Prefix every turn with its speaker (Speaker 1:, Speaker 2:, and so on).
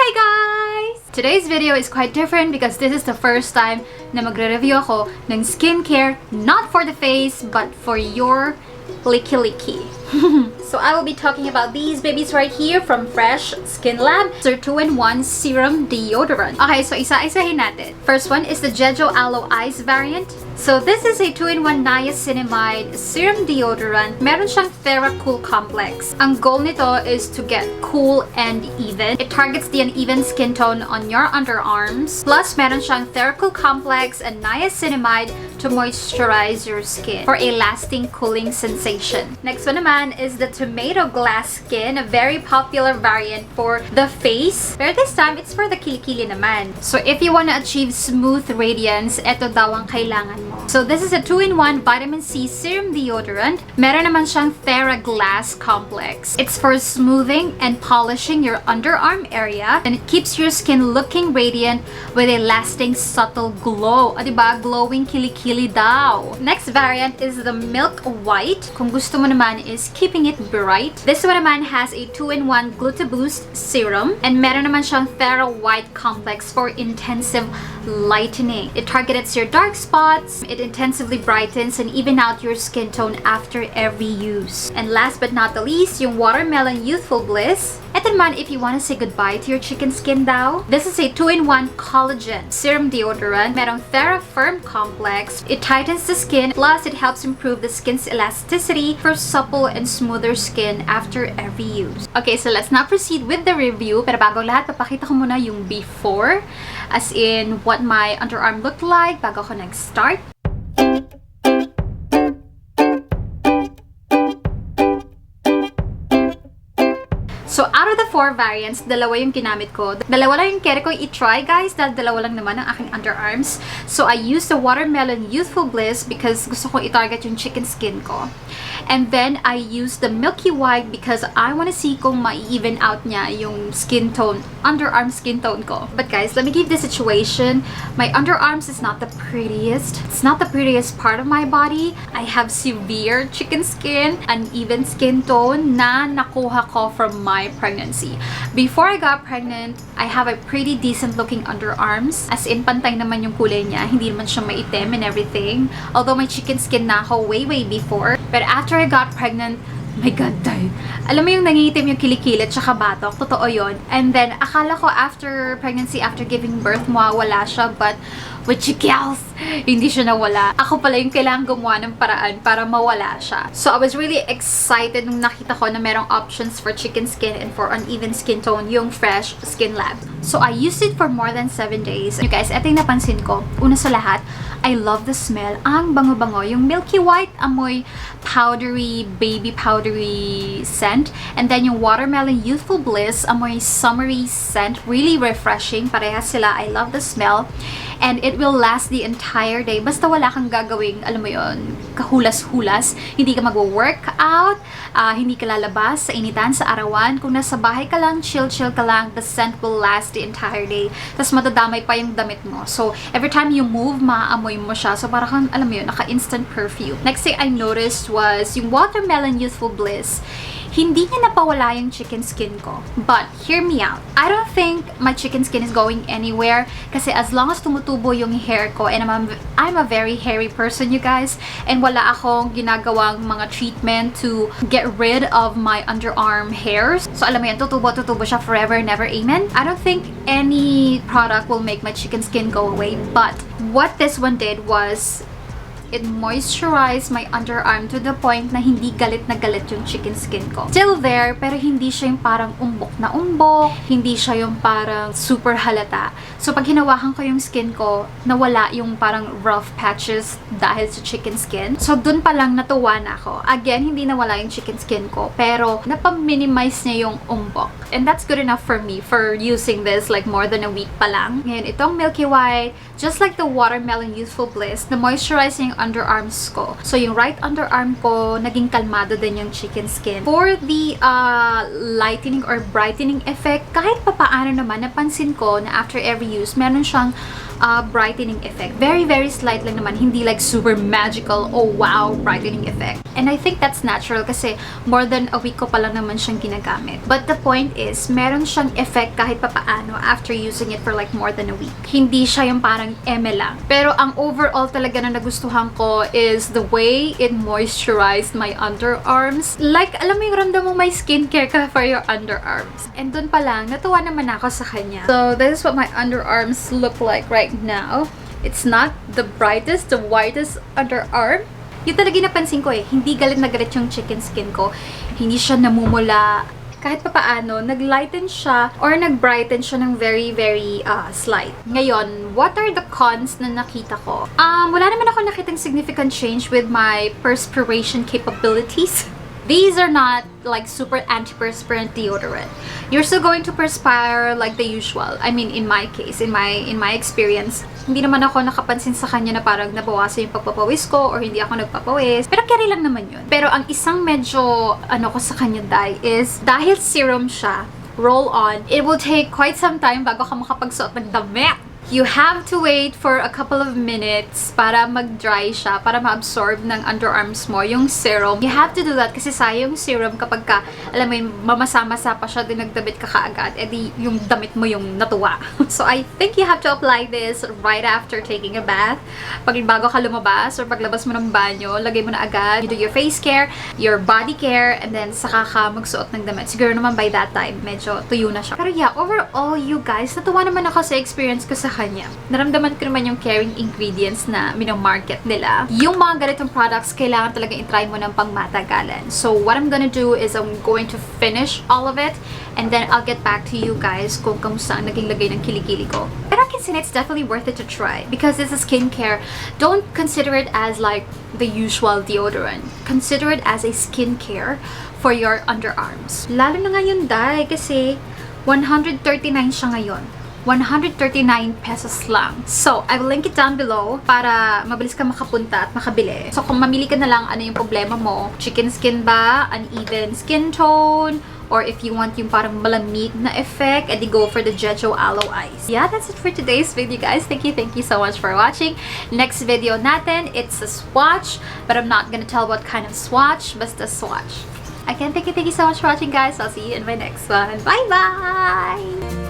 Speaker 1: Hi guys! Today's video is quite different because this is the first time na magre-review ako ng skincare not for the face but for your licky. So I will be talking about these babies right here from Fresh Skinlab. It's their 2-in-1 serum deodorant. Okay, so isa-isahin natin. First one is the JEJU ALOE Eyes variant. So this is a 2-in-1 niacinamide serum deodorant. Meron siyang TheraCool complex. Ang goal nito is to get cool and even. It targets the uneven skin tone on your underarms. Plus, meron siyang TheraCool complex and niacinamide to moisturize your skin for a lasting cooling sensation. Next one naman is the Tomato Glass Skin, a very popular variant for the face. Pero this time, it's for the kilikili naman. So if you want to achieve smooth radiance, ito daw ang kailangan mo. So this is a 2-in-1 vitamin C serum deodorant. Meron naman siyang TheraGlass complex. It's for smoothing and polishing your underarm area, and it keeps your skin looking radiant with a lasting subtle glow. O diba? Glowing kilikili daw. Next variant is the Milk White. Kung gusto mo naman is keeping it bright. This one naman has a 2-in-1 Gluta-Boost serum, and meron naman siyang Thera White complex for intensive lightening. It targets your dark spots. It intensively brightens and even out your skin tone after every use. And last but not the least, yung Watermelon Youthful Bliss. Ito naman, if you want to say goodbye to your chicken skin daw. This is a 2-in-1 collagen serum deodorant. Merong Thera Firm complex. It tightens the skin, plus it helps improve the skin's elasticity for supple and smoother skin after every use. Okay, so let's now proceed with the review. Pero bago lahat, papakita ko muna yung before. As in, what my underarm looked like bago ako nag-start. So, out of the 4 variants, dalawa yung ginamit ko. Dalawa lang yung kere ko i-try, guys, dahil dalawa lang naman ang aking underarms. So, I used the Watermelon Youthful Bliss because gusto ko i-target yung chicken skin ko. And then, I used the Milky White because I want to see kung ma-even out niya yung skin tone, underarm skin tone ko. But guys, let me give the situation. My underarms is not the prettiest. It's not the prettiest part of my body. I have severe chicken skin, uneven skin tone na nakuha ko from my pregnancy. Before I got pregnant, I have a pretty decent looking underarms. As in, pantay naman yung kulay niya. Hindi naman siya maitim and everything. Although may chicken skin na ako way before. But after I got pregnant, my God, dahil. Alam mo yung nangitim yung kilikili at saka batok. Totoo yun. And then, akala ko after pregnancy, after giving birth, mawawala siya. But, with chikels, hindi siya nawala. Ako pala yung kailangan gumawa ng paraan para mawala siya. So, I was really excited nung nakita ko na merong options for chicken skin and for uneven skin tone, yung Fresh Skinlab. So, I used it for more than 7 days. You guys, eto yung napansin ko. Una sa lahat, I love the smell. Ang bango-bango. Yung Milky White, amoy powdery, baby powdery scent. And then yung Watermelon Youthful Bliss, amoy summery scent. Really refreshing. Parehas sila. I love the smell. And it will last the entire day. Basta wala kang gagawing, alam mo yun, kahulas-hulas. Hindi ka mag-workout, hindi ka lalabas sa initan, sa arawan. Kung nasa bahay ka lang, chill ka lang, the scent will last the entire day. Tapos matadamay pa yung damit mo. So, every time you move, maamoy mo siya. So, parang, alam mo yun, naka-instant perfume. Next thing I noticed was yung Watermelon Youthful Bliss. Hindi niya napawala yung chicken skin ko. But, hear me out. I don't think my chicken skin is going anywhere kasi as long as tumutubo yung hair ko, and I'm a very hairy person, you guys, and wala akong ginagawang mga treatment to get rid of my underarm hairs. So, alam mo yan, tutubo siya forever, never, amen? I don't think any product will make my chicken skin go away, but what this one did was it moisturized my underarm to the point na hindi galit na galit yung chicken skin ko. Still there, pero hindi siya yung parang umbok na umbok, hindi siya yung parang super halata. So, pag hinawakan ko yung skin ko, nawala yung parang rough patches dahil sa chicken skin. So, dun pa lang natuwa na ako. Again, hindi nawala yung chicken skin ko, pero napaminimize niya yung umbok. And that's good enough for me for using this like more than a week pa lang. Ngayon, itong Milky White, just like the Watermelon Youthful Bliss, na moisturize niya yung yung underarms ko. So, yung right underarm ko, naging kalmado din yung chicken skin. For the lightening or brightening effect, kahit papaano naman, napansin ko na after every use, meron siyang brightening effect. Very, very slight lang naman. Hindi like super magical, oh wow, brightening effect. And I think that's natural kasi more than a week ko pa lang naman siyang ginagamit. But the point is, meron siyang effect kahit papaano after using it for like more than a week. Hindi siya yung parang eme lang. Pero ang overall talaga na nagustuhan ko is the way it moisturized my underarms. Like, alam mo yung ramdam mo may skincare ka for your underarms. And dun pa lang, natuwa naman ako sa kanya. So, this is what my underarms look like right now. It's not the brightest, the whitest underarm. Yung talaga napansin ko hindi galit na galit yung chicken skin ko. Hindi siya namumula. Kahit papaano, nag-lighten siya or nag-brighten siya ng very, very slight. Ngayon, what are the cons na nakita ko? Wala naman ako nakitang significant change with my perspiration capabilities. These are not like super antiperspirant deodorant. You're still going to perspire like the usual. I mean, in my case, in my experience, hindi naman ako nakapansin sa kanya na parang nabawasan yung pagpapawis ko or hindi ako nagpapawis. Pero carry lang naman yun. Pero ang isang medyo ko sa kanya is dahil serum siya, roll on, it will take quite some time bago ka makapagsuot ng damit. You have to wait for a couple of minutes para mag-dry siya, para ma-absorb ng underarms mo yung serum. You have to do that kasi sayang yung serum kapag ka, alam mo yun, mamasa-masa pa siya, din nagdamit ka kaagad, edi yung damit mo yung natuwa. So, I think you have to apply this right after taking a bath. Pag bago ka lumabas or paglabas mo ng banyo, lagay mo na agad. You do your face care, your body care, and then saka ka magsuot ng damit. Siguro naman by that time, medyo tuyo na siya. Pero yeah, overall, you guys, natuwa naman ako sa experience ko sa kanya. Naramdaman ko naman yung caring ingredients na minamarket nila. Yung mga ganitong products, kailangan talaga i-try mo ng pangmatagalan. So, what I'm gonna do is I'm going to finish all of it and then I'll get back to you guys kung kamusta ang naging lagay ng kilikili ko. Pero I can say it's definitely worth it to try because it's a skincare. Don't consider it as like the usual deodorant. Consider it as a skincare for your underarms. Lalo na ngayon, dahil kasi 139 siya ngayon. 139 pesos lang. So, I will link it down below para mabilis ka makapunta at makabili. So, kung mamili ka na lang ano yung problema mo, chicken skin ba, uneven skin tone, or if you want yung parang malamig na effect, edi go for the JEJU Aloe Eyes. Yeah, that's it for today's video, guys. Thank you so much for watching. Next video natin, it's a swatch, but I'm not gonna tell what kind of swatch, basta swatch. Again, thank you so much for watching, guys. I'll see you in my next one. Bye-bye!